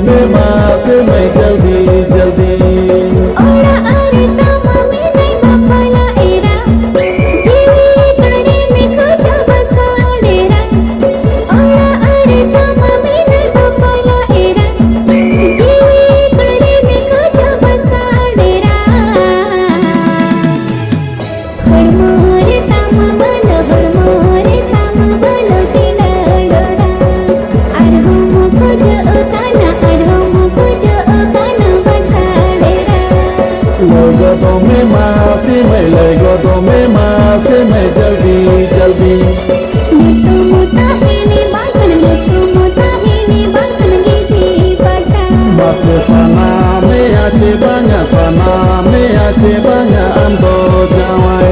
में माँ से मैं जल्दी जल्दी ओड़ा अरे तमा में नहीं बापाला एरा जीवी कड़े में खोजा बसा डेरा ओड़ा अरे तमा में नहीं बापाला एरा जीवी कड़े में खोजा बसा डेरा हड़मोरे तमा बनो चिना डोरा अरहम खोज काना बसा डेरा लगो तो में माँ से मैं जल्दी जल्दी मुतु मुताहिनी बांधन गीती पाचा masuk sana me ace banyak am do jawai